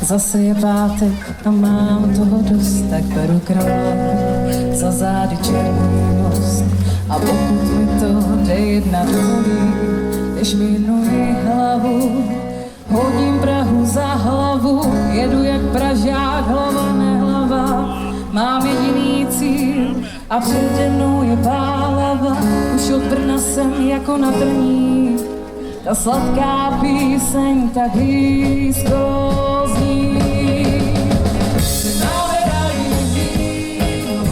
Zase je pátek a mám toho dost, tak beru král za zády černý most. A pokud mi to jde jedna dovolí, když minuji hlavu, hodím Prahu za hlavu, jedu jak Pražák, hlava nehlava. Mám jediný cíl a přede mnou je pálava, už od Brna jsem jako na trní. Ta sladká píseň tak blízko zní. Máme rádi víno,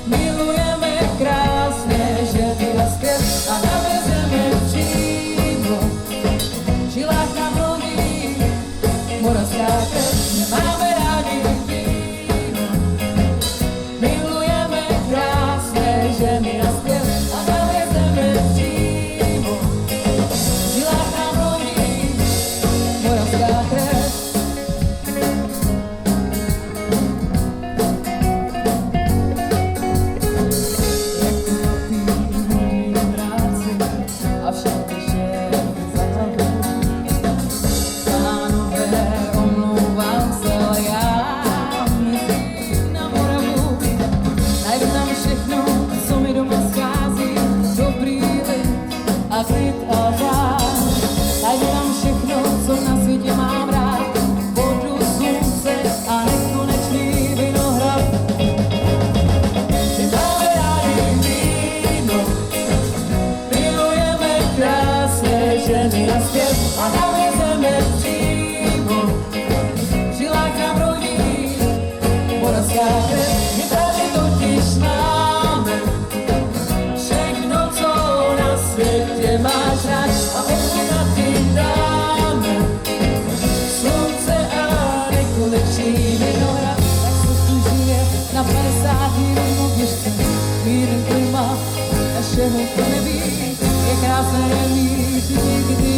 milujeme krásně ženy a zpěv a navezeme přímo. V žilách nám loní moravská krev. Máme rádi víno, milujeme krásně ženy a zpěv a navezeme přímo. Ženy a zpěv a navezeme přímo. V žilách nám rodí moravská krev. My tady totiž máme všechno, co na světě máš rád. A pokud na tím dáme slunce a nekonečný vinohrad, tak se tu žije na 50 různou běžce. Míren klima našeho to neví, je krásné mít nikdy.